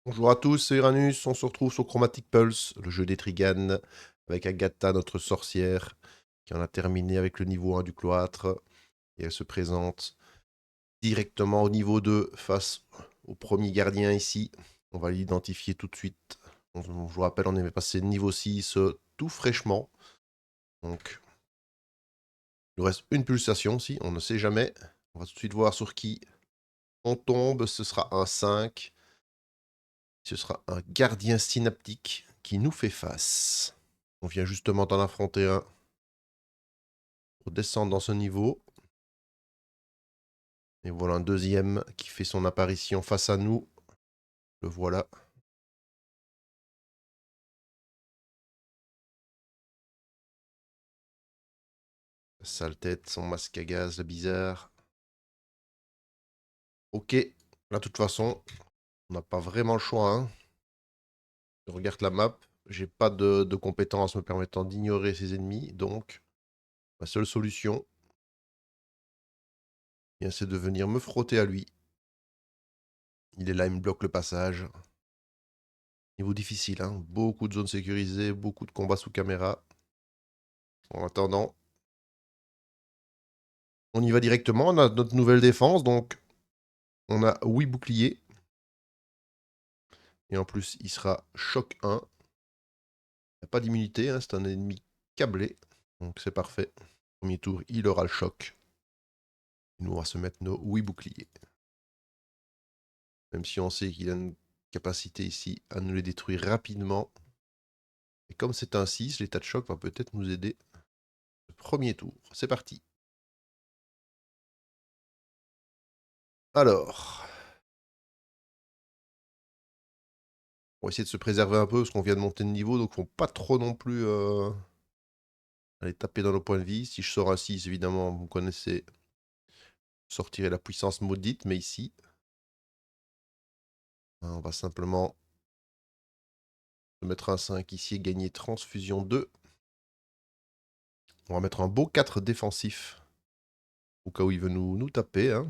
Bonjour à tous, c'est Uranus, on se retrouve sur Chromatic Pulse, le jeu des Triganes, avec Agatha, notre sorcière, qui en a terminé avec le niveau 1 du cloître, et elle se présente directement au niveau 2 face au premier gardien ici. On va l'identifier tout de suite. Je vous rappelle, on est passé niveau 6 tout fraîchement, donc il nous reste une pulsation si, on ne sait jamais. On va tout de suite voir sur qui on tombe, ce sera un 5. Ce sera un gardien synaptique qui nous fait face. On vient justement d'en affronter un pour descendre dans ce niveau. Et voilà un deuxième qui fait son apparition face à nous. Le voilà. Sale tête, son masque à gaz bizarre. Ok, là de toute façon, on n'a pas vraiment le choix. Hein. Je regarde la map. J'ai pas de compétences me permettant d'ignorer ses ennemis. Donc, ma seule solution, eh c'est de venir me frotter à lui. Il est là, il me bloque le passage. Niveau difficile, hein. Beaucoup de zones sécurisées, beaucoup de combats sous caméra. En attendant, on y va directement. On a notre nouvelle défense, donc on a 8 boucliers. Et en plus, il sera choc 1. Il n'y a pas d'immunité, hein, c'est un ennemi câblé. Donc c'est parfait. Premier tour, il aura le choc. Et nous, on va se mettre nos 8 boucliers. Même si on sait qu'il a une capacité ici à nous les détruire rapidement. Et comme c'est un 6, l'état de choc va peut-être nous aider. Le premier tour, c'est parti. Alors, on va essayer de se préserver un peu parce qu'on vient de monter de niveau, donc il ne faut pas trop non plus aller taper dans nos points de vie. Si je sors un 6, évidemment, vous connaissez, je sortirai la puissance maudite, mais ici, on va simplement se mettre un 5 ici et gagner transfusion 2. On va mettre un beau 4 défensif, au cas où il veut nous taper. Hein.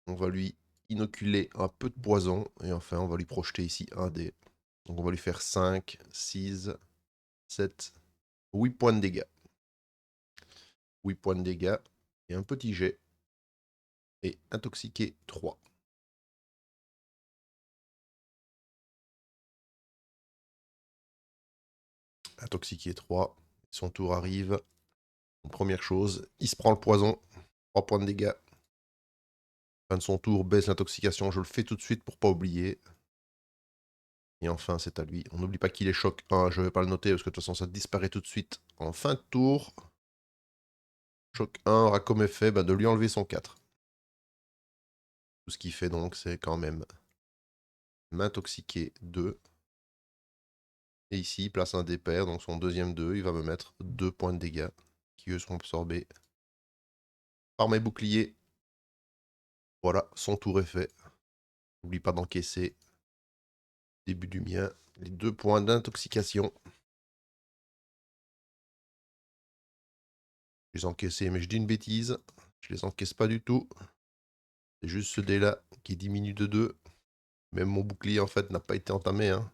On va lui inoculer un peu de poison, et enfin, on va lui projeter ici un dé. Donc on va lui faire 5, 6, 7, 8 points de dégâts. 8 points de dégâts, et un petit jet, et intoxiqué 3. Intoxiqué 3. Son tour arrive. Première chose, il se prend le poison. 3 points de dégâts. Fin de son tour, baisse l'intoxication. Je le fais tout de suite pour pas oublier. Et enfin, c'est à lui. On n'oublie pas qu'il est choc 1. Je vais pas le noter parce que de toute façon, ça disparaît tout de suite en fin de tour. Choc 1 aura comme effet de lui enlever son 4. Tout ce qu'il fait donc, c'est quand même m'intoxiquer 2. Et ici, il place un dé pair, donc son deuxième 2. Il va me mettre 2 points de dégâts qui, eux, seront absorbés par mes boucliers. Voilà, son tour est fait. N'oublie pas d'encaisser. Début du mien. Les 2 points d'intoxication. Je les encaissés, mais je dis une bêtise. Je les encaisse pas du tout. C'est juste ce dé-là qui diminue de 2. Même mon bouclier, en fait, n'a pas été entamé. Hein.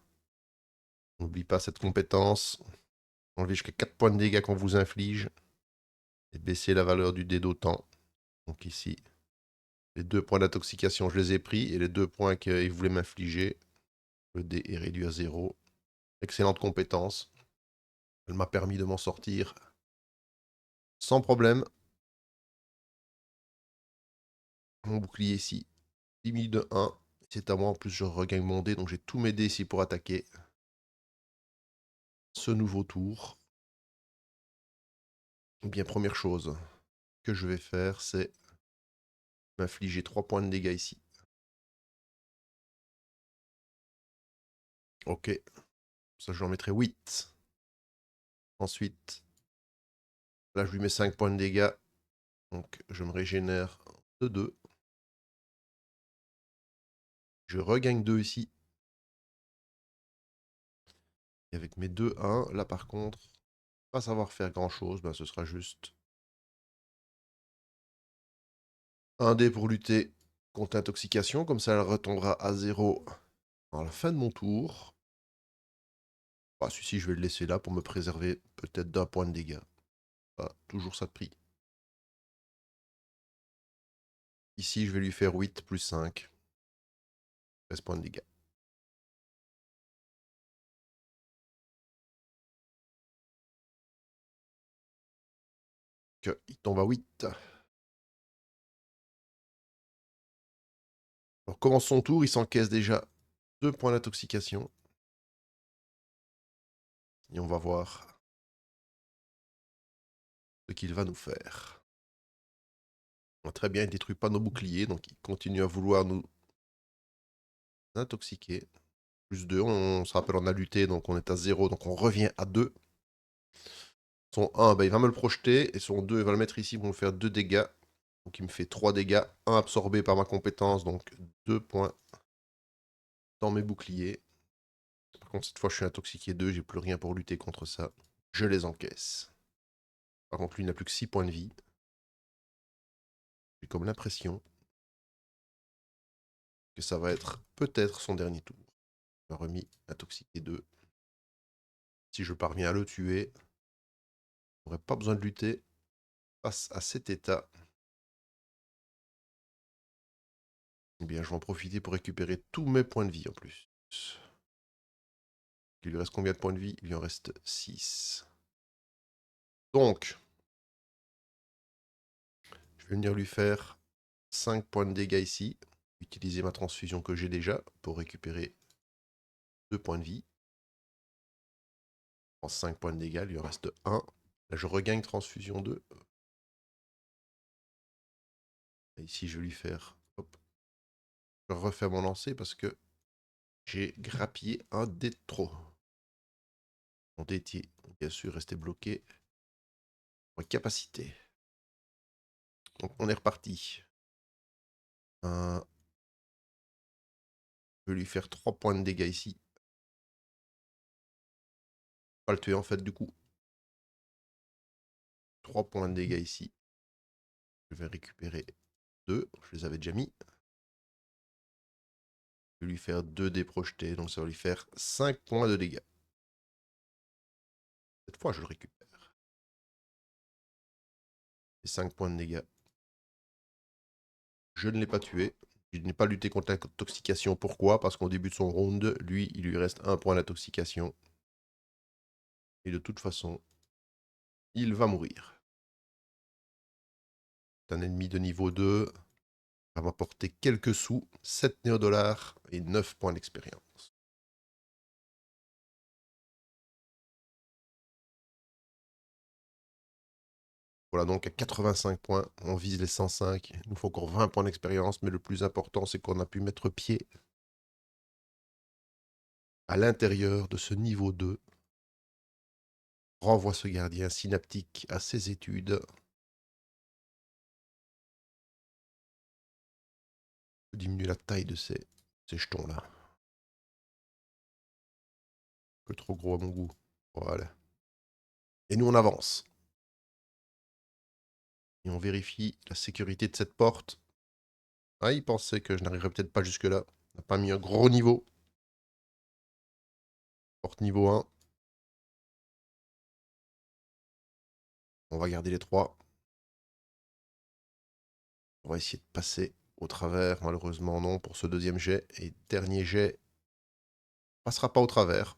N'oublie pas cette compétence. Enlevez jusqu'à 4 points de dégâts qu'on vous inflige. Et baisser la valeur du dé d'autant. Donc ici, les 2 points d'intoxication, je les ai pris. Et les 2 points qu'il voulait m'infliger, le dé est réduit à 0. Excellente compétence. Elle m'a permis de m'en sortir sans problème. Mon bouclier ici diminue de 1. C'est à moi, en plus je regagne mon dé, donc j'ai tous mes dés ici pour attaquer ce nouveau tour. Eh bien, première chose que je vais faire, c'est m'infliger 3 points de dégâts ici. Ok, ça je lui en mettrai 8. Ensuite, là je lui mets 5 points de dégâts, donc je me régénère de 2. Je regagne 2 ici. Et avec mes 2-1, là par contre, pas savoir faire grand chose, ce sera juste un dé pour lutter. Compte intoxication, comme ça elle retombera à 0 à la fin de mon tour. Ah, celui-ci, je vais le laisser là pour me préserver peut-être d'un point de dégâts. Ah, toujours ça de prix. Ici, je vais lui faire 8 plus 5. 13 points de dégâts. Il tombe à 8. Alors, commence son tour, il s'encaisse déjà 2 points d'intoxication. Et on va voir ce qu'il va nous faire. Très bien, il ne détruit pas nos boucliers, donc il continue à vouloir nous intoxiquer. Plus 2, on se rappelle, on a lutté, donc on est à 0, donc on revient à 2. Son 1, il va me le projeter, et son 2, il va le mettre ici pour me faire 2 dégâts. Donc il me fait 3 dégâts, 1 absorbé par ma compétence, donc 2 points dans mes boucliers. Par contre, cette fois, je suis intoxiqué 2, j'ai plus rien pour lutter contre ça. Je les encaisse. Par contre, lui, il n'a plus que 6 points de vie. J'ai comme l'impression que ça va être peut-être son dernier tour. Il m'a remis intoxiqué 2. Si je parviens à le tuer, je n'aurai pas besoin de lutter face à cet état. Eh bien, je vais en profiter pour récupérer tous mes points de vie en plus. Il lui reste combien de points de vie? Il lui en reste 6. Donc, je vais venir lui faire 5 points de dégâts ici. Utiliser ma transfusion que j'ai déjà pour récupérer 2 points de vie. En 5 points de dégâts, il lui en reste 1. Là, je regagne transfusion 2. Et ici, je vais lui faire... Hop. Je refais mon lancer parce que j'ai grappillé un dé de trop. Mon dé était, bien sûr, resté bloqué. Capacité. Donc, on est reparti. Je vais lui faire 3 points de dégâts ici. Pas le tuer en fait du coup. 3 points de dégâts ici. Je vais récupérer 2. Je les avais déjà mis. Je vais lui faire 2 dés projetés. Donc ça va lui faire 5 points de dégâts. Cette fois, je le récupère. Et 5 points de dégâts. Je ne l'ai pas tué. Je n'ai pas lutté contre l'intoxication. Pourquoi? Parce qu'au début de son round, lui, il lui reste 1 point d'intoxication. Et de toute façon, il va mourir. C'est un ennemi de niveau 2. Va m'apporter quelques sous, 7 néodollars et 9 points d'expérience. Voilà donc à 85 points, on vise les 105. Il nous faut encore 20 points d'expérience, mais le plus important, c'est qu'on a pu mettre pied à l'intérieur de ce niveau 2. Renvoie ce gardien synaptique à ses études. Je diminue la taille de ces jetons-là. Un peu trop gros à mon goût. Voilà. Et nous, on avance. Et on vérifie la sécurité de cette porte. Ah, il pensait que je n'arriverais peut-être pas jusque-là. On n'a pas mis un gros niveau. Porte niveau 1. On va garder les 3. On va essayer de passer au travers. Malheureusement, non pour ce deuxième jet. Et dernier jet, passera pas au travers.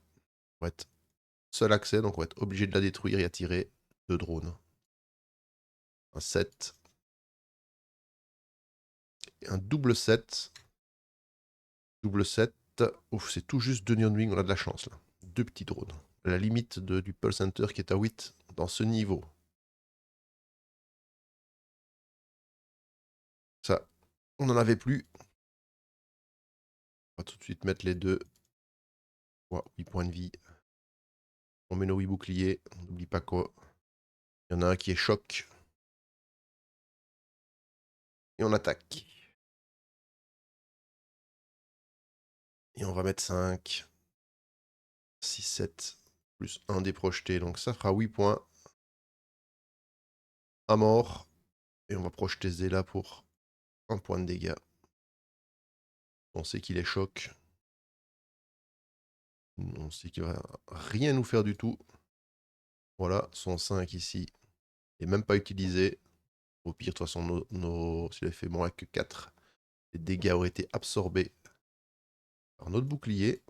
On va être seul accès, donc on va être obligé de la détruire et attirer 2 drones. Un 7. Et un double 7. Double 7. Ouf, c'est tout juste 2 Neon Wing, on a de la chance là. 2 petits drones. À la limite du Pulse Center qui est à 8 dans ce niveau. Ça, on n'en avait plus. On va tout de suite mettre les 2. 8 points de vie. On met nos 8 boucliers. On n'oublie pas quoi. Il y en a un qui est choc. Et on attaque. Et on va mettre 5. 6, 7. Plus 1 dé projeté. Donc ça fera 8 points. À mort. Et on va projeter Zela pour 1 point de dégâts. On sait qu'il est choc. On sait qu'il va rien nous faire du tout. Voilà, son 5 ici n'est même pas utilisé. Au pire, de toute façon, s'il avait fait moins que 4, les dégâts auraient été absorbés par notre bouclier.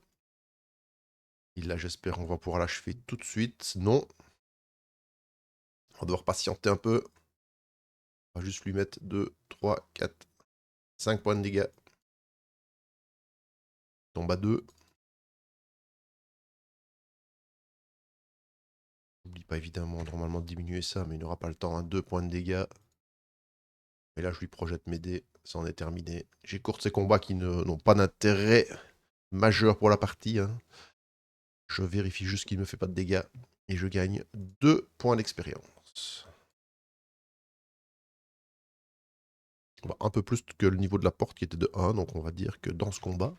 Et là, j'espère qu'on va pouvoir l'achever tout de suite. Non. On va devoir patienter un peu. On va juste lui mettre 2, 3, 4, 5 points de dégâts. Il tombe à 2. N'oublie pas évidemment normalement de diminuer ça, mais il n'aura pas le temps. 2 points de dégâts. Et là, je lui projette mes dés. Ça en est terminé. J'écourte ces combats qui n'ont pas d'intérêt majeur pour la partie. Hein. Je vérifie juste qu'il ne me fait pas de dégâts. Et je gagne 2 points d'expérience. Un peu plus que le niveau de la porte qui était de 1. Donc on va dire que dans ce combat,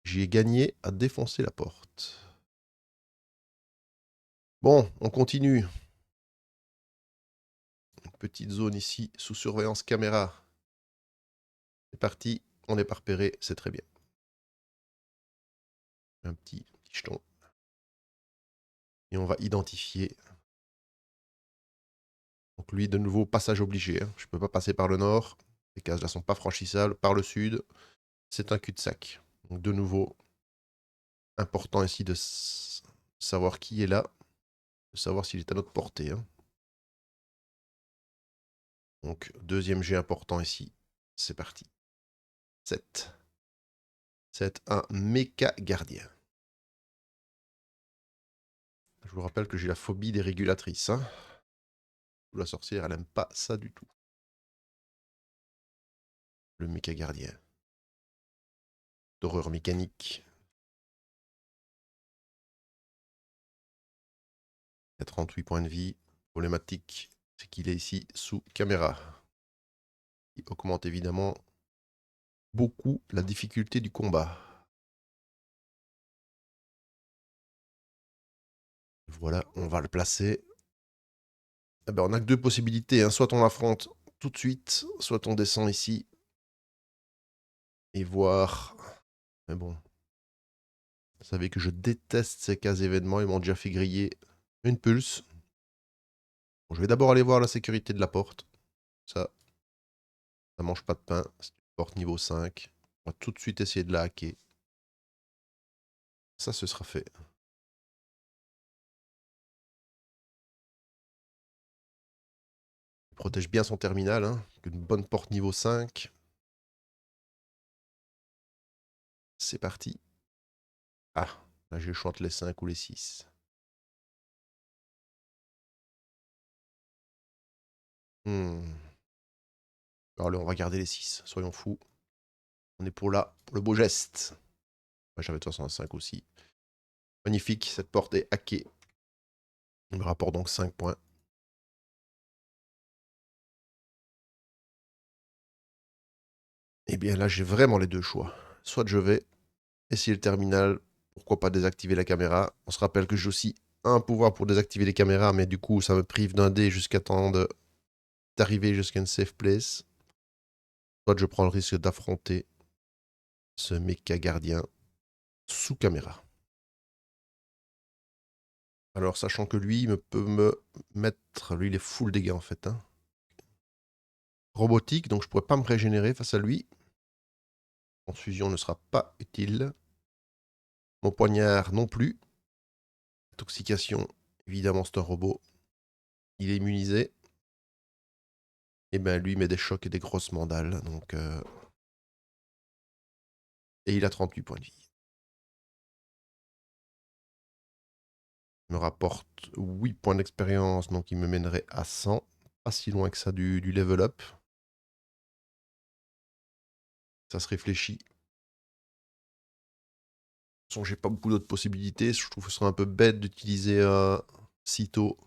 j'ai gagné à défoncer la porte. Bon, on continue. Une petite zone ici sous surveillance caméra. C'est parti, on n'est pas repéré, c'est très bien. Un petit jeton. Et on va identifier. Donc lui, de nouveau, passage obligé. Hein. Je ne peux pas passer par le nord. Les cases là sont pas franchissables. Par le sud, c'est un cul-de-sac. Donc de nouveau, important ici de savoir qui est là. De savoir s'il est à notre portée. Hein. Donc deuxième jet important ici. C'est parti. 7. C'est un méca gardien. Je vous rappelle que j'ai la phobie des régulatrices. Hein. La sorcière, elle n'aime pas ça du tout. Le méca gardien. D'horreur mécanique. Il y a 38 points de vie. Problématique, c'est qu'il est ici sous caméra. Il augmente évidemment beaucoup la difficulté du combat. Voilà, on va le placer. Eh ben, on n'a que deux possibilités. Hein. Soit on l'affronte tout de suite, soit on descend ici et voir. Mais bon, vous savez que je déteste ces cas événements. Ils m'ont déjà fait griller une pulse. Bon, je vais d'abord aller voir la sécurité de la porte. Ça mange pas de pain. C'est une porte niveau 5. On va tout de suite essayer de la hacker. Ça, ce sera fait. Il protège bien son terminal. Hein. Une bonne porte niveau 5. C'est parti. Ah, là j'ai le choix entre les 5 ou les 6. Allez, on va garder les 6. Soyons fous. On est pour là, pour le beau geste. J'avais de toute façon un 5 aussi. Magnifique, cette porte est hackée. Il me rapporte donc 5 points. Eh bien là, j'ai vraiment les deux choix. Soit je vais essayer le terminal, pourquoi pas désactiver la caméra. On se rappelle que j'ai aussi un pouvoir pour désactiver les caméras, mais du coup, ça me prive d'un dé jusqu'à temps d'arriver jusqu'à une safe place. Soit je prends le risque d'affronter ce méca gardien sous caméra. Alors, sachant que lui, peut me mettre... Lui, il est full dégâts, en fait. Hein. Robotique, donc je pourrais pas me régénérer face à lui. Transfusion ne sera pas utile. Mon poignard non plus. Intoxication, évidemment, c'est un robot. Il est immunisé. Et ben lui, il met des chocs et des grosses mandales. Donc, et il a 38 points de vie. Il me rapporte 8 points d'expérience, donc il me mènerait à 100. Pas si loin que ça du level up. Ça se réfléchit. De toute façon, j'ai pas beaucoup d'autres possibilités. Je trouve que ce serait un peu bête d'utiliser sitôt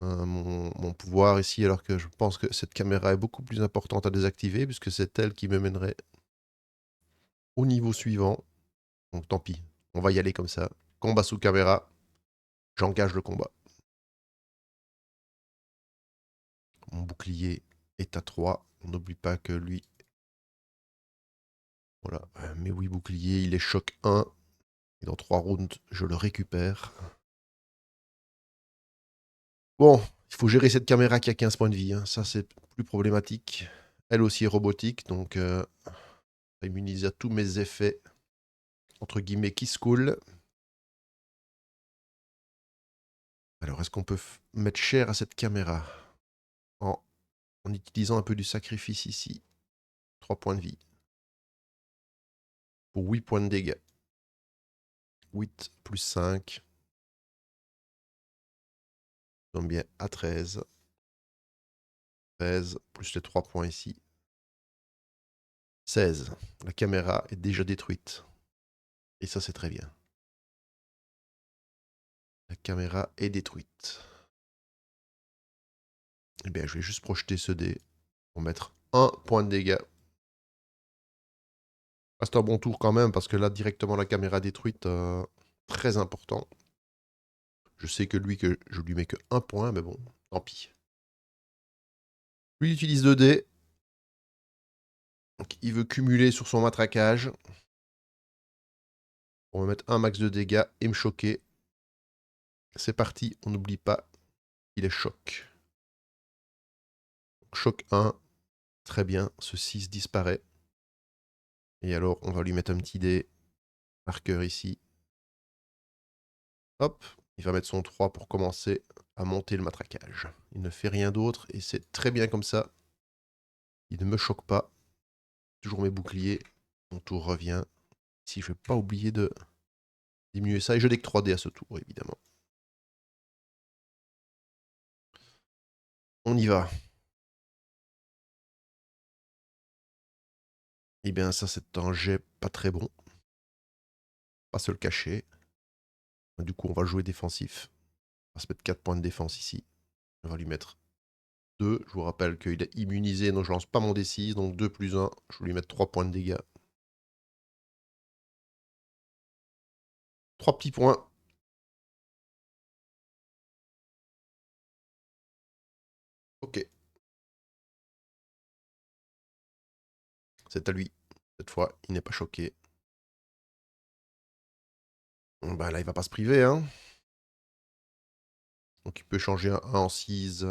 mon pouvoir ici, alors que je pense que cette caméra est beaucoup plus importante à désactiver, puisque c'est elle qui me mènerait au niveau suivant. Donc tant pis, on va y aller comme ça. Combat sous caméra, j'engage le combat. Mon bouclier est à 3. On n'oublie pas que lui Voilà, mes 8 boucliers, il est choc 1. Et dans 3 rounds, je le récupère. Bon, il faut gérer cette caméra qui a 15 points de vie, hein. Ça, c'est plus problématique. Elle aussi est robotique, donc immunisée à tous mes effets, entre guillemets, qui se coulent. Alors, est-ce qu'on peut mettre cher à cette caméra en, en utilisant un peu du sacrifice ici? 3 points de vie. Pour 8 points de dégâts. 8 plus 5. Donc bien à 13. 13 plus les 3 points ici. 16. La caméra est déjà détruite. Et ça, c'est très bien. La caméra est détruite. Eh bien, je vais juste projeter ce dé pour mettre 1 point de dégâts. Ah, c'est un bon tour quand même, parce que là, directement, la caméra détruite, très important. Je sais que je lui mets que 1 point, mais bon, tant pis. Lui, il utilise 2 dés. Donc, il veut cumuler sur son matraquage. On va mettre un max de dégâts et me choquer. C'est parti, on n'oublie pas, il est choc. Choc 1, très bien, ce 6 disparaît. Et alors, on va lui mettre un petit dé marqueur ici. Hop, il va mettre son 3 pour commencer à monter le matraquage. Il ne fait rien d'autre et c'est très bien comme ça. Il ne me choque pas. Toujours mes boucliers. Mon tour revient. Si je ne vais pas oublier de diminuer ça. Et je n'ai que 3 dés à ce tour, évidemment. On y va. Eh bien, ça, c'est un jet pas très bon. Pas se le cacher. Du coup, on va jouer défensif. On va se mettre 4 points de défense ici. On va lui mettre 2. Je vous rappelle qu'il est immunisé, donc je lance pas mon D6. Donc 2 plus 1, je vais lui mettre 3 points de dégâts. 3 petits points. Ok. C'est à lui. Cette fois, il n'est pas choqué. Bon, bah là, il va pas se priver, hein. Donc il peut changer un 1 en 6.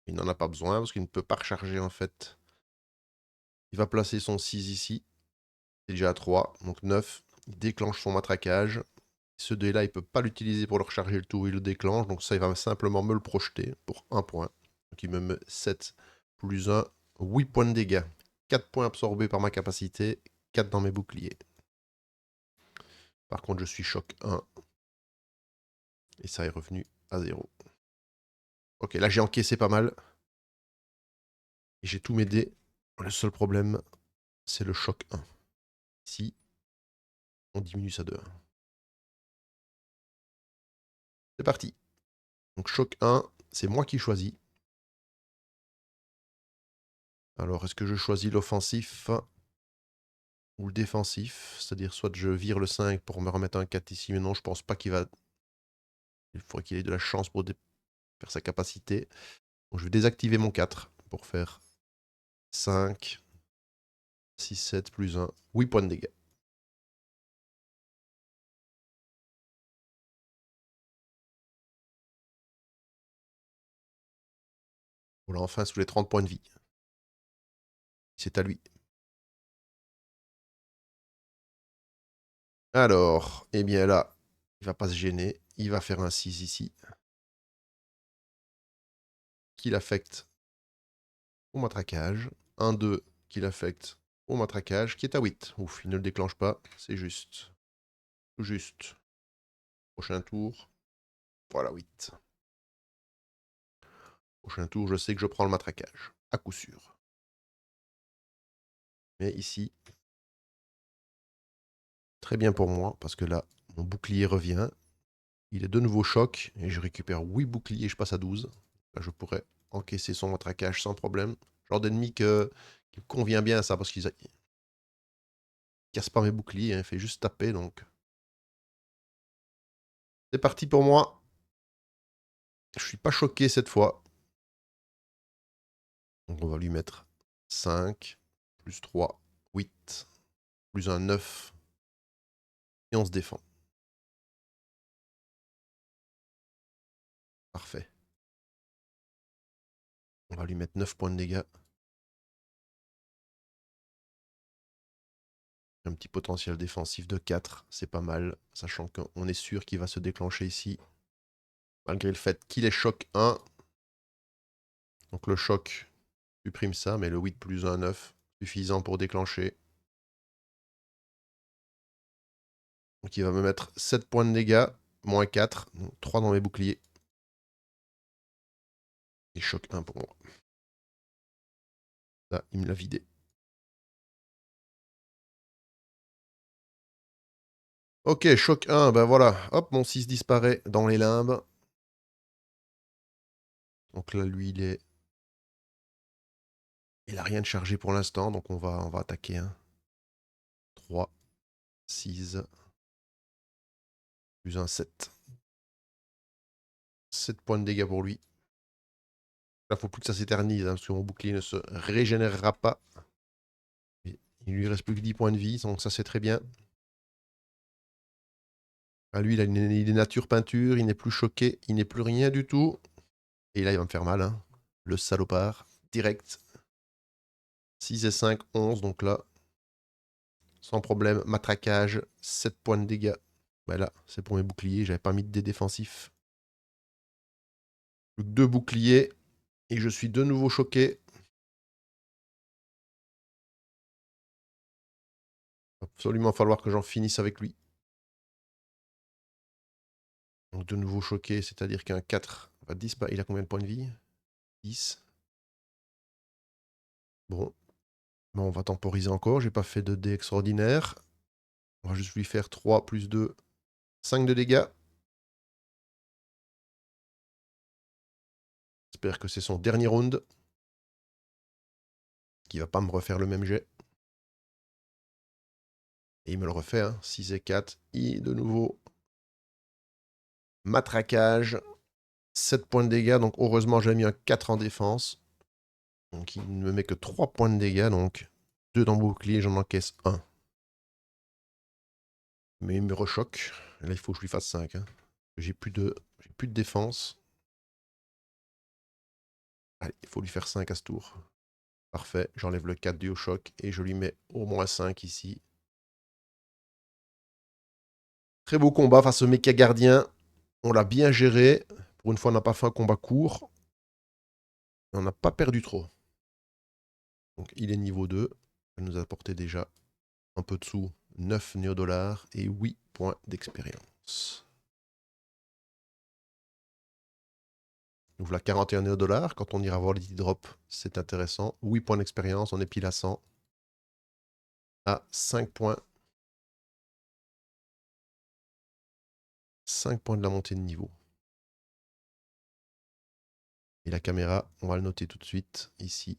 Il n'en a pas besoin parce qu'il ne peut pas recharger en fait. Il va placer son 6 ici. C'est déjà à 3, donc 9. Il déclenche son matraquage. Ce dé-là, il ne peut pas l'utiliser pour le recharger le tour, il le déclenche. Donc ça, il va simplement me le projeter pour 1 point. Donc il me met 7 plus 1, 8 points de dégâts. 4 points absorbés par ma capacité, 4 dans mes boucliers. Par contre, je suis choc 1. Et ça est revenu à 0. Ok, là j'ai encaissé pas mal. Et j'ai tous mes dés. Le seul problème, c'est le choc 1. Ici, on diminue ça de 1. C'est parti. Donc choc 1, c'est moi qui choisis. Alors, est-ce que je choisis l'offensif ou le défensif? C'est-à-dire, soit je vire le 5 pour me remettre un 4 ici, mais non, je pense pas qu'il va... Il faudrait qu'il ait de la chance pour faire sa capacité. Donc, je vais désactiver mon 4 pour faire 5, 6, 7 plus 1, 8 points de dégâts. Voilà, enfin, sous les 30 points de vie. C'est à lui. Alors, eh bien là, il va pas se gêner. Il va faire un 6 ici. Qui l'affecte au matraquage. Un 2 qui l'affecte au matraquage, qui est à 8. Ouf, il ne le déclenche pas. C'est juste. Tout juste. Prochain tour. Voilà, 8. Prochain tour, je sais que je prends le matraquage. À coup sûr. Mais ici, très bien pour moi, parce que là, mon bouclier revient. Il est de nouveau choc, et je récupère 8 boucliers, je passe à 12. Là, je pourrais encaisser son matraquage sans problème. Genre d'ennemi qui me convient bien à ça, parce qu'il casse pas mes boucliers, hein, il fait juste taper, donc... C'est parti pour moi. Je suis pas choqué cette fois. Donc on va lui mettre 5, plus 3, 8, plus un 9. Et on se défend. Parfait. On va lui mettre 9 points de dégâts. Un petit potentiel défensif de 4, c'est pas mal, sachant qu'on est sûr qu'il va se déclencher ici. Malgré le fait qu'il est choc 1. Donc le choc supprime ça, mais le 8 plus 1, 9, suffisant pour déclencher. Donc il va me mettre 7 points de dégâts, moins 4, donc 3 dans mes boucliers. Et choc 1 pour moi. Là, il me l'a vidé. Ok, choc 1, ben voilà. Hop, mon 6 disparaît dans les limbes. Donc là, lui, il a rien de chargé pour l'instant, donc on va attaquer. 3, 6, plus un 7. 7 points de dégâts pour lui. Là, faut plus que ça s'éternise, parce que mon bouclier ne se régénérera pas. Il lui reste plus que 10 points de vie, donc ça c'est très bien. Ah, lui, il est nature peinture, il n'est plus choqué, il n'est plus rien du tout. Et là, il va me faire mal, hein. Le salopard, direct. 6 et 5, 11, donc là, sans problème, matraquage, 7 points de dégâts. Ben là, c'est pour mes boucliers, j'avais pas mis de dés défensifs. Plus que 2 boucliers, et je suis de nouveau choqué. Il va absolument falloir que j'en finisse avec lui. Donc de nouveau choqué, c'est-à-dire qu'un 4 va disparaître. Il a combien de points de vie? 10. Bon. Bon, on va temporiser encore, j'ai pas fait de dés extraordinaire. On va juste lui faire 3 plus 2, 5 de dégâts. J'espère que c'est son dernier round. Qu'il va pas me refaire le même jet. Et il me le refait, hein. 6 et 4. Et de nouveau, matraquage. 7 points de dégâts, donc heureusement j'ai mis un 4 en défense. Donc il ne me met que 3 points de dégâts, donc 2 dans le bouclier, j'en encaisse 1. Mais il me rechoque. Et là, il faut que je lui fasse 5. Hein. J'ai plus de défense. Allez, il faut lui faire 5 à ce tour. Parfait, j'enlève le 4 dû au choc et je lui mets au moins 5 ici. Très beau combat face au méca gardien. On l'a bien géré. Pour une fois, on n'a pas fait un combat court. Et on n'a pas perdu trop. Donc il est niveau 2. Il nous a apporté déjà un peu de sous. 9 néodollars et 8 points d'expérience. Nous voilà 41 néodollars. Quand on ira voir les drop, c'est intéressant. 8 points d'expérience, on est pile à 100. À 5 points. 5 points de la montée de niveau. Et la caméra, on va le noter tout de suite, ici.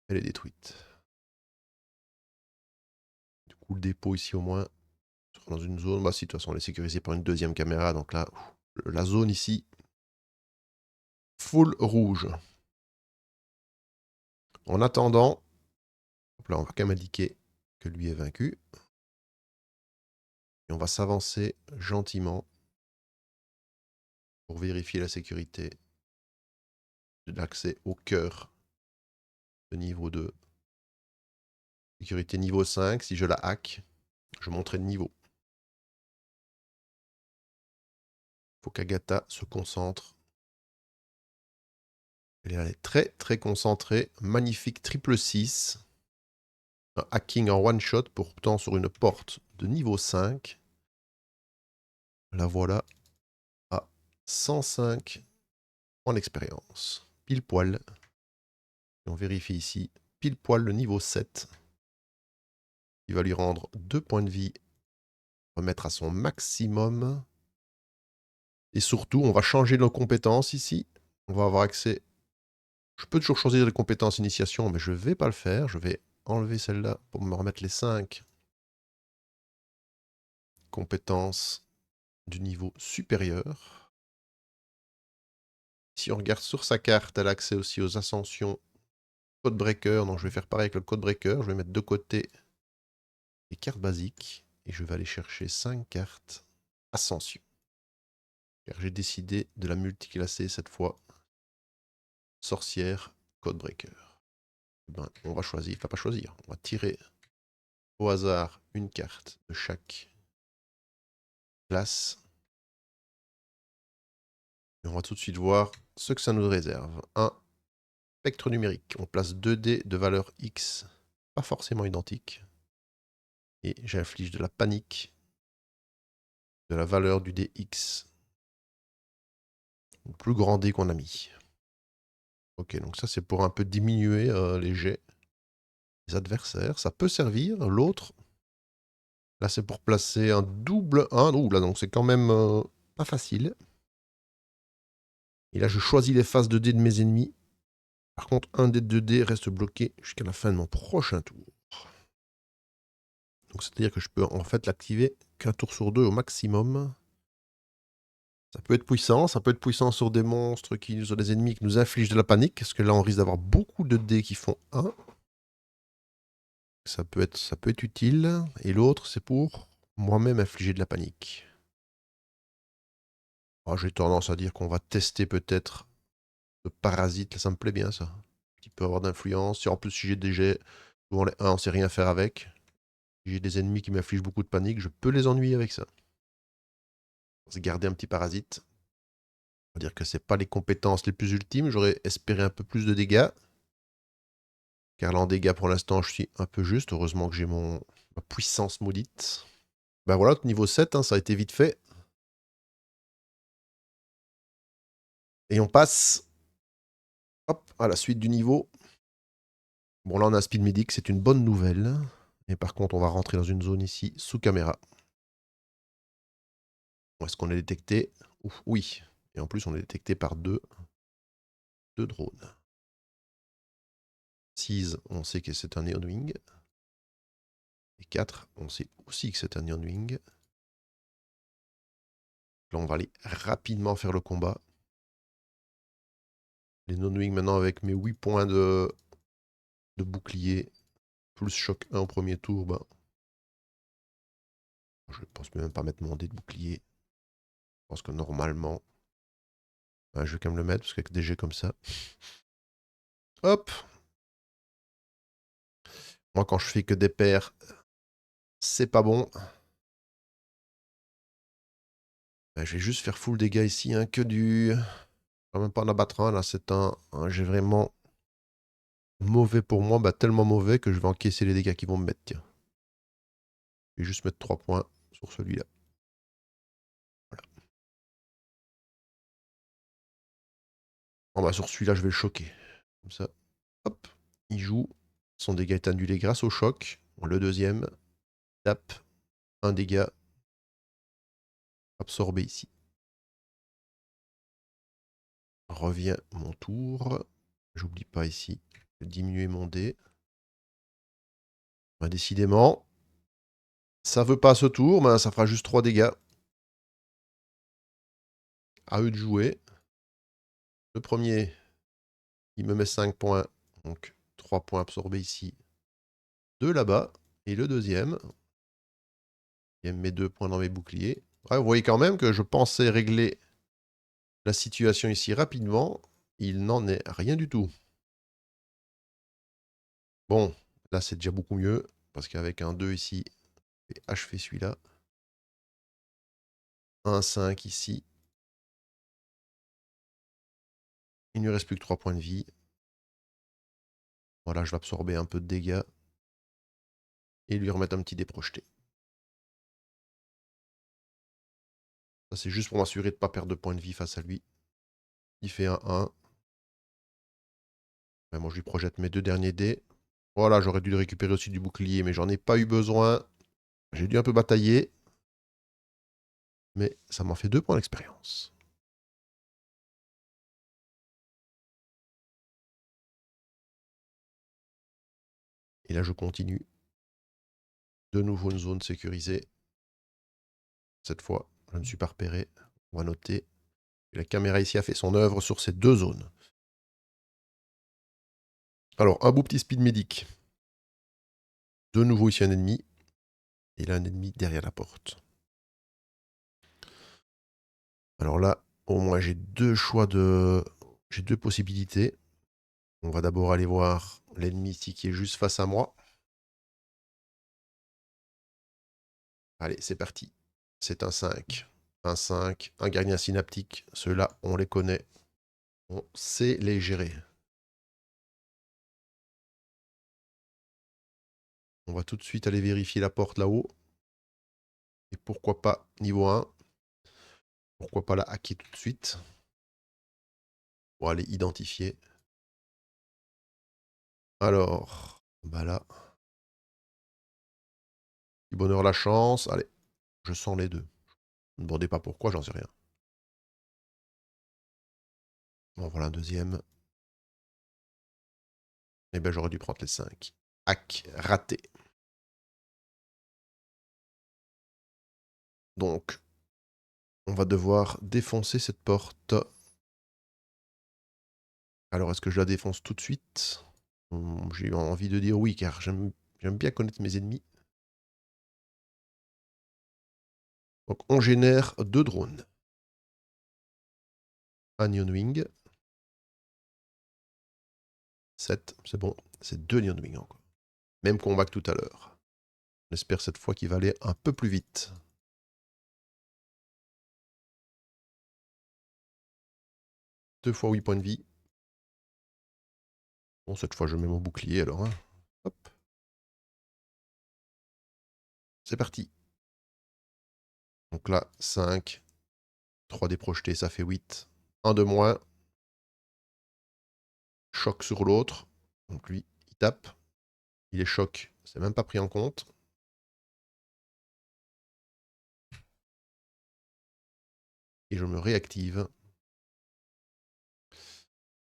Elle est détruite. Du coup, le dépôt ici au moins, dans une zone, bah si, de toute façon, elle est sécurisée par une deuxième caméra, donc là, la zone ici, full rouge. En attendant, là, on va quand même indiquer que lui est vaincu. Et on va s'avancer gentiment pour vérifier la sécurité de l'accès au cœur de niveau 2. Sécurité niveau 5, si je la hack, je monterai de niveau. Il faut qu'Agatha se concentre. Elle est très très concentrée. Magnifique triple 6. Un hacking en one shot, pourtant sur une porte de niveau 5. La voilà à 105 en expérience. Pile poil. Et on vérifie ici. Pile poil le niveau 7. Il va lui rendre 2 points de vie. Remettre à son maximum. Et surtout, on va changer nos compétences ici. On va avoir accès. Je peux toujours choisir les compétences initiation, mais je ne vais pas le faire. Je vais enlever celle-là pour me remettre les 5 compétences du niveau supérieur. Si on regarde sur sa carte, elle a accès aussi aux ascensions Codebreaker. Donc je vais faire pareil avec le Codebreaker. Je vais mettre de côté les cartes basiques. Et je vais aller chercher 5 cartes Ascension. Car j'ai décidé de la multiclasser cette fois. Sorcière, Codebreaker. Ben, on va choisir, enfin pas choisir, on va tirer au hasard une carte de chaque classe. Et on va tout de suite voir ce que ça nous réserve. Un spectre numérique. On place 2 dés de valeur X, pas forcément identiques. Et j'inflige de la panique de la valeur du dé X. Le plus grand dé qu'on a mis. Ok, donc ça c'est pour un peu diminuer les jets des adversaires. Ça peut servir. L'autre, là c'est pour placer un double 1. Ouh, là donc c'est quand même pas facile. Et là je choisis les faces de dés de mes ennemis. Par contre, un des 2 dés reste bloqué jusqu'à la fin de mon prochain tour. Donc c'est-à-dire que je peux en fait l'activer qu'un tour sur 2 au maximum. Ça peut être puissant sur des monstres, sur des ennemis qui nous infligent de la panique, parce que là on risque d'avoir beaucoup de dés qui font 1. Ça peut être utile. Et l'autre, c'est pour moi-même infliger de la panique. Oh, j'ai tendance à dire qu'on va tester peut-être le parasite. Là, ça me plaît bien ça. Qui peut avoir d'influence. Si en plus si j'ai des jets, souvent les 1, on sait rien faire avec. Si j'ai des ennemis qui m'infligent beaucoup de panique, je peux les ennuyer avec ça. On va garder un petit parasite. On va dire que c'est pas les compétences les plus ultimes. J'aurais espéré un peu plus de dégâts. Car là, en dégâts, pour l'instant, je suis un peu juste. Heureusement que j'ai ma puissance maudite. Ben voilà, niveau 7, hein, ça a été vite fait. Et on passe hop, à la suite du niveau. Bon, là, on a un speed medic, c'est une bonne nouvelle. Et par contre, on va rentrer dans une zone ici, sous caméra. Est-ce qu'on est détecté? Ouf, oui. Et en plus, on est détecté par deux drones. 6, on sait que c'est un Neonwing. Et 4, on sait aussi que c'est un Neonwing. Là, on va aller rapidement faire le combat. Les Neonwing maintenant avec mes 8 points de bouclier, plus choc 1 au premier tour, ben, je pense même pas mettre mon dé de bouclier. Je pense que normalement, ben, je vais quand même le mettre, parce qu'avec des jets comme ça. Hop! Moi, quand je fais que des paires, c'est pas bon. Ben, je vais juste faire full dégâts ici, hein, que du... Quand même pas en abattre un, là, c'est un jet vraiment mauvais pour moi, bah, tellement mauvais que je vais encaisser les dégâts qu'ils vont me mettre, tiens. Je vais juste mettre 3 points sur celui-là. Voilà. Bon, bah, sur celui-là, je vais le choquer. Comme ça, hop, il joue. Son dégât est annulé grâce au choc. Bon, le deuxième, tape, un dégât absorbé ici. Revient mon tour. J'oublie pas ici de diminuer mon dé. Bah, décidément, ça veut pas ce tour, mais ça fera juste 3 dégâts. À eux de jouer. Le premier, il me met 5 points. Donc 3 points absorbés ici. 2 là-bas. Et le deuxième, il me met 2 points dans mes boucliers. Ouais, vous voyez quand même que je pensais régler la situation ici rapidement. Il n'en est rien du tout. Bon, là c'est déjà beaucoup mieux. Parce qu'avec un 2 ici, j'ai achevé celui-là. Un 5 ici. Il ne lui reste plus que 3 points de vie. Voilà, je vais absorber un peu de dégâts. Et lui remettre un petit dé projeté. Ça c'est juste pour m'assurer de ne pas perdre de points de vie face à lui. Il fait un 1. Ouais, moi je lui projette mes 2 derniers dés. Voilà, j'aurais dû le récupérer aussi du bouclier, mais j'en ai pas eu besoin. J'ai dû un peu batailler. Mais ça m'en fait 2 points d'expérience. Et là, je continue. De nouveau une zone sécurisée. Cette fois, je ne suis pas repéré. On va noter que la caméra ici a fait son œuvre sur ces 2 zones. Alors, un beau petit speed médic. De nouveau ici un ennemi. Il a un ennemi derrière la porte. Alors là, au moins, j'ai deux choix de... J'ai deux possibilités. On va d'abord aller voir l'ennemi ici qui est juste face à moi. Allez, c'est parti. C'est un 5. Un 5, un gardien synaptique. Ceux-là, on les connaît. On sait les gérer. On va tout de suite aller vérifier la porte là-haut. Et pourquoi pas niveau 1. Pourquoi pas la hacker tout de suite. Pour aller identifier. Alors, bah là. Petit bonheur la chance. Allez, je sens les deux. Ne me demandez pas pourquoi, j'en sais rien. Bon, voilà un deuxième. Eh ben, j'aurais dû prendre les 5. Hack, raté. Donc, on va devoir défoncer cette porte. Alors, est-ce que je la défonce tout de suite? J'ai envie de dire oui, car j'aime bien connaître mes ennemis. Donc, on génère 2 drones. Un Neon Wing. 7, c'est bon. C'est 2 Neon Wing encore. Même combat que tout à l'heure. On espère cette fois qu'il va aller un peu plus vite. 2 fois 8 points de vie. Bon, cette fois, je mets mon bouclier alors. Hein. Hop. C'est parti. Donc là, 5. 3 dés projetés, ça fait 8. Un de moins. Choc sur l'autre. Donc lui, il tape. Il est choc. C'est même pas pris en compte. Et je me réactive.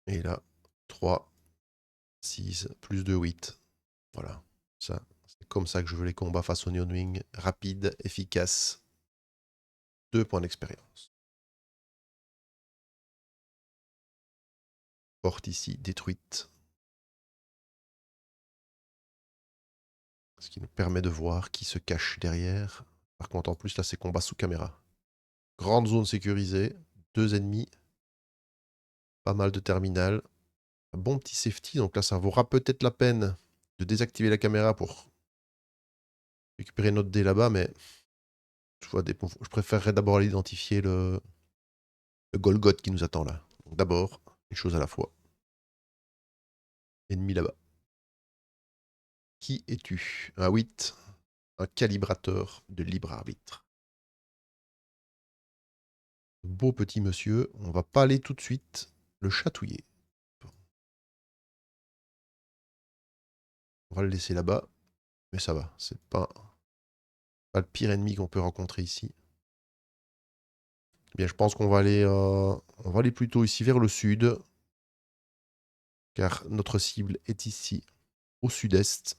Et là, 3, 6, plus 2, 8. Voilà. Ça, c'est comme ça que je veux les combats face au Neon Wing. Rapide, efficace. 2 points d'expérience. Porte ici détruite. Ce qui nous permet de voir qui se cache derrière. Par contre, en plus, là, c'est combat sous caméra. Grande zone sécurisée. 2 ennemis. Pas mal de terminal. Un bon petit safety. Donc là, ça vaudra peut-être la peine de désactiver la caméra pour récupérer notre dé là-bas. Mais je préférerais d'abord aller identifier le Golgoth qui nous attend là. Donc d'abord, une chose à la fois. Ennemi là-bas. Qui es-tu? Un 8. Un calibrateur de libre arbitre. Beau petit monsieur. On va pas aller tout de suite le chatouiller. On va le laisser là-bas. Mais ça va. C'est pas le pire ennemi qu'on peut rencontrer ici. Bien, je pense qu'on on va aller plutôt ici vers le sud. Car notre cible est ici, au sud-est.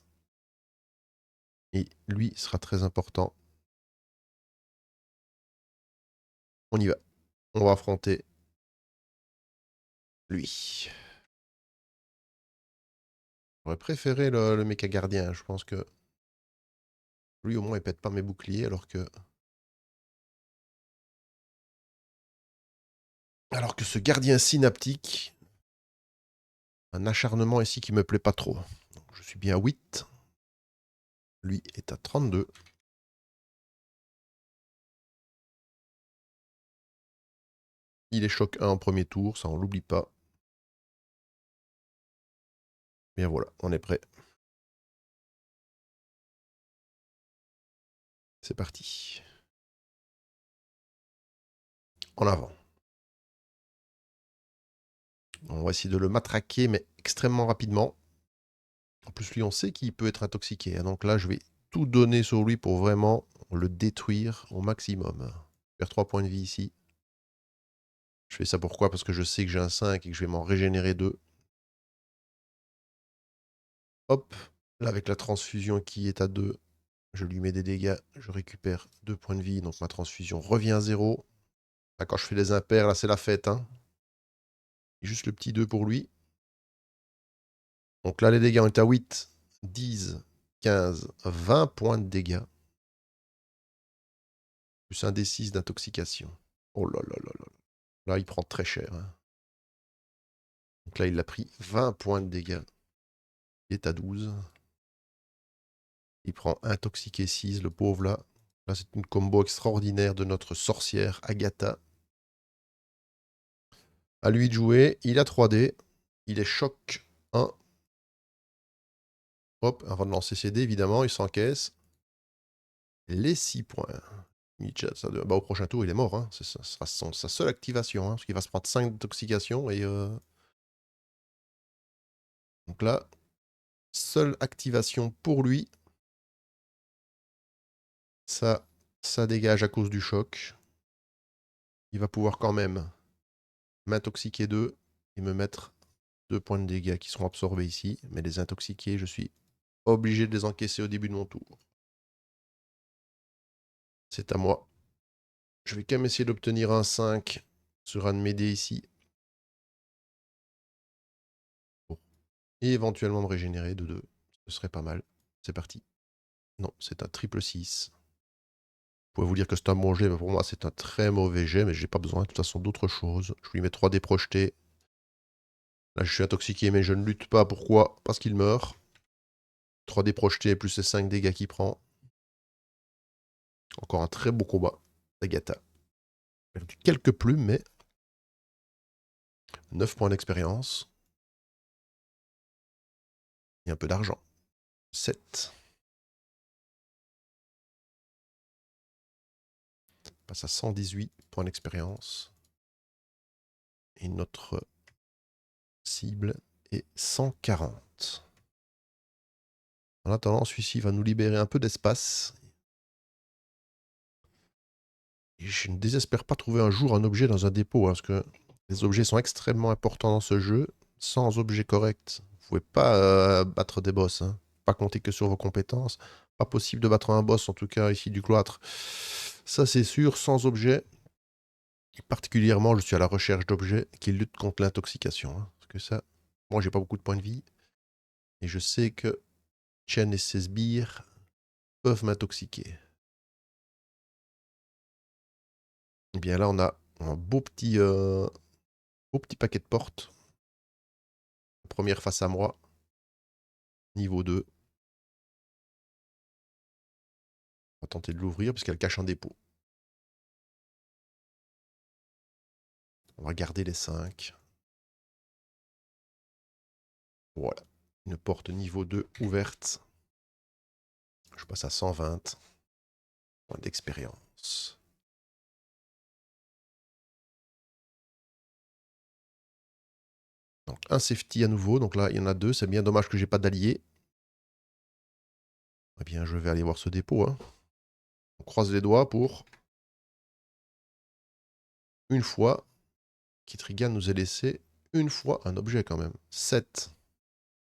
Et lui sera très important. On y va. On va affronter lui. J'aurais préféré le méca gardien. Je pense que lui, au moins, il pète pas mes boucliers, alors que ce gardien synaptique, un acharnement ici qui me plaît pas trop. Donc, je suis bien à 8. Lui est à 32. Il est choc 1 en premier tour, ça on l'oublie pas. Bien voilà, on est prêt. C'est parti. En avant. On va essayer de le matraquer, mais extrêmement rapidement. En plus, lui, on sait qu'il peut être intoxiqué. Hein. Donc là, je vais tout donner sur lui pour vraiment le détruire au maximum. Je perds 3 points de vie ici. Je fais ça pourquoi? Parce que je sais que j'ai un 5 et que je vais m'en régénérer 2. Hop. Là, avec la transfusion qui est à 2, je lui mets des dégâts. Je récupère 2 points de vie. Donc ma transfusion revient à 0. Là, quand je fais les impairs, là, c'est la fête. Hein. Juste le petit 2 pour lui. Donc là, les dégâts, on est à 8, 10, 15, 20 points de dégâts. Plus un D6 d'intoxication. Oh là là là là. Là, il prend très cher. Hein. Donc là, il a pris 20 points de dégâts. Il est à 12. Il prend intoxiqué 6, le pauvre là. Là, c'est une combo extraordinaire de notre sorcière Agatha. À lui de jouer. Il a 3D. Il est choc 1. Hop, avant de lancer ses dés, évidemment, il s'encaisse. Les 6 points. Bah, au prochain tour, il est mort. Hein. Ça sera sa seule activation. Hein, parce qu'il va se prendre 5 d'intoxication. Et donc là, seule activation pour lui. Ça dégage à cause du choc. Il va pouvoir quand même m'intoxiquer 2 et me mettre 2 points de dégâts qui seront absorbés ici. Mais les intoxiquer, je suis obligé de les encaisser au début de mon tour. C'est à moi. Je vais quand même essayer d'obtenir un 5 sur un de mes dés ici. Bon. Et éventuellement me régénérer de 2. Ce serait pas mal. C'est parti. Non, c'est un triple 6. Je pourrais vous dire que c'est un bon jet, mais pour moi, c'est un très mauvais jet. Mais j'ai pas besoin de toute façon d'autre chose. Je lui mets 3 dés projetés. Là, je suis intoxiqué, mais je ne lutte pas. Pourquoi? Parce qu'il meurt. 3 dés projetés plus les 5 dégâts qu'il prend. Encore un très beau combat. Agatha. Perdu quelques plumes, mais 9 points d'expérience. Et un peu d'argent. 7. On passe à 118 points d'expérience. Et notre cible est 140. En attendant, celui-ci va nous libérer un peu d'espace. Et je ne désespère pas trouver un jour un objet dans un dépôt, hein, parce que les objets sont extrêmement importants dans ce jeu. Sans objet correct, vous ne pouvez pas battre des boss. Hein. Pas compter que sur vos compétences. Pas possible de battre un boss, en tout cas ici du cloître. Ça c'est sûr, sans objet. Et particulièrement, je suis à la recherche d'objets qui luttent contre l'intoxication. Hein, parce que ça, moi j'ai pas beaucoup de points de vie. Et je sais que Chen et ses sbires peuvent m'intoxiquer. Et bien là, on a un beau petit paquet de portes. Première face à moi. Niveau 2. On va tenter de l'ouvrir parce qu'elle cache un dépôt. On va garder les 5. Voilà. Une porte niveau 2 ouverte. Je passe à 120 points d'expérience. Donc un safety à nouveau. Donc là, il y en a 2. C'est bien dommage que j'ai pas d'allié. Eh bien, je vais aller voir ce dépôt. Hein. On croise les doigts pour une fois qu'Itrigan nous ait laissé une fois un objet quand même. 7.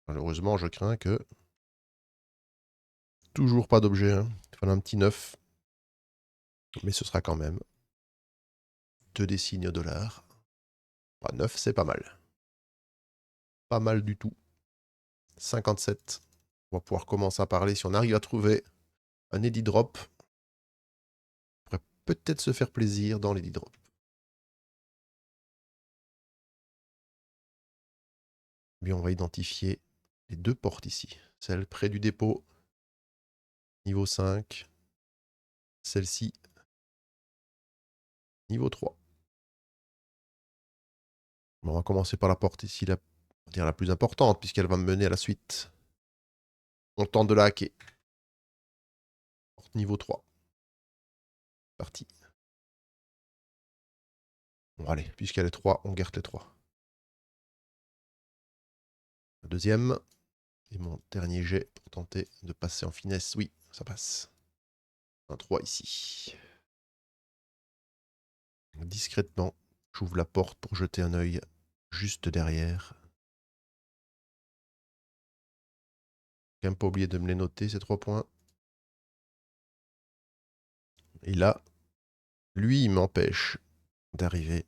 Malheureusement, je crains que... Toujours pas d'objet. Hein. Il fallait un petit 9. Mais ce sera quand même 2 des signes au dollar. 9, c'est pas mal. Pas mal du tout. 57. On va pouvoir commencer à parler. Si on arrive à trouver un Eddy Drop, on pourrait peut-être se faire plaisir dans l'Eddy Drop. Bien, on va identifier les 2 portes ici. Celle près du dépôt, niveau 5. Celle-ci, niveau 3. Bon, on va commencer par la porte ici, la plus importante, puisqu'elle va me mener à la suite. On tente de la hacker. Porte niveau 3. Parti. Bon, allez, puisqu'elle est 3, on garde les 3. La deuxième. Et mon dernier jet pour tenter de passer en finesse. Oui, ça passe. Un 3 ici. Discrètement, j'ouvre la porte pour jeter un œil juste derrière. Quand même pas oublier de me les noter, ces 3 points. Et là, lui, il m'empêche d'arriver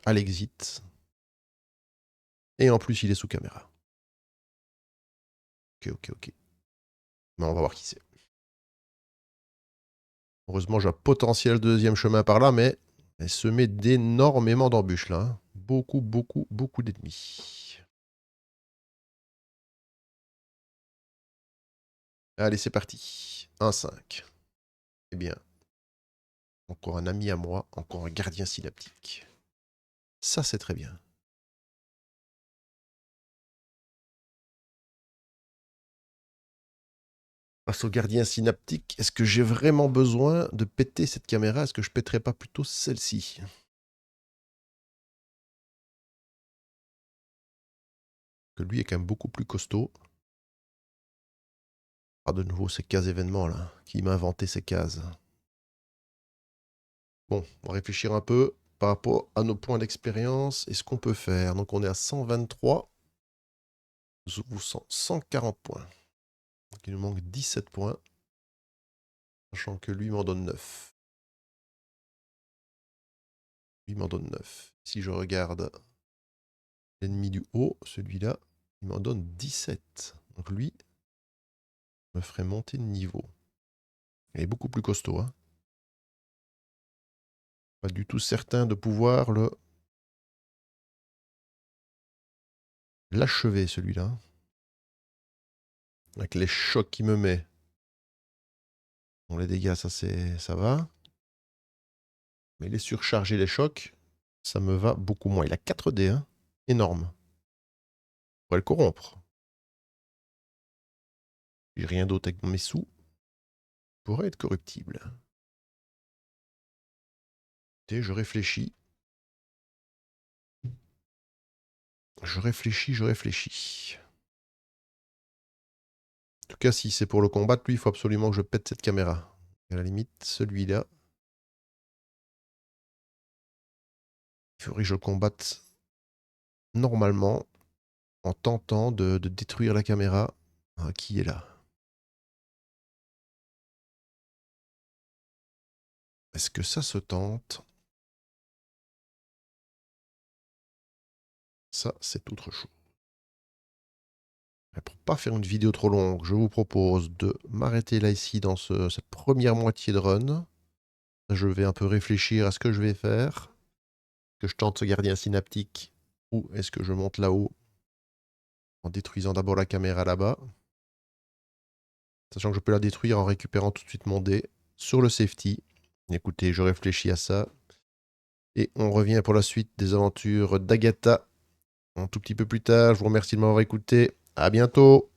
à l'exit. Et en plus, il est sous caméra. Ok. Mais on va voir qui c'est. Heureusement, j'ai un potentiel deuxième chemin par là, mais elle se met d'énormément d'embûches là, hein. Beaucoup, beaucoup, beaucoup d'ennemis. Allez, c'est parti. 1-5. Eh bien, encore un ami à moi, encore un gardien synaptique. Ça, c'est très bien. Face au gardien synaptique, est-ce que j'ai vraiment besoin de péter cette caméra? Est-ce que je pèterais pas plutôt celle-ci? Que lui est quand même beaucoup plus costaud. Ah, de nouveau, ces cases événements là. Qui m'a inventé ces cases? Bon, on va réfléchir un peu par rapport à nos points d'expérience et ce qu'on peut faire. Donc on est à 123. Je vous sens 140 points. Donc il nous manque 17 points. Sachant que lui m'en donne 9. Lui m'en donne 9. Si je regarde l'ennemi du haut, celui-là, il m'en donne 17. Donc lui me ferait monter de niveau. Il est beaucoup plus costaud, hein. Pas du tout certain de pouvoir l'achever, celui-là. Avec les chocs qu'il me met. Bon, les dégâts, ça va. Mais les surcharger, les chocs, ça me va beaucoup moins. Il a 4 dés, hein. Énorme. On pourrait le corrompre. J'ai rien d'autre avec mes sous. Pourrait être corruptible. Et je réfléchis. Je réfléchis. En tout cas, si c'est pour le combattre, lui, il faut absolument que je pète cette caméra. À la limite, celui-là, il faudrait que je le combatte normalement en tentant de détruire la caméra. Ah, qui est là? Est-ce que ça se tente? Ça, c'est autre chose. Et pour pas faire une vidéo trop longue, je vous propose de m'arrêter là ici dans cette première moitié de run. Je vais un peu réfléchir à ce que je vais faire. Que je tente ce gardien synaptique ou est-ce que je monte là-haut en détruisant d'abord la caméra là-bas, sachant que je peux la détruire en récupérant tout de suite mon dé sur le safety. Écoutez, je réfléchis à ça. Et on revient pour la suite des aventures d'Agatha un tout petit peu plus tard. Je vous remercie de m'avoir écouté. À bientôt.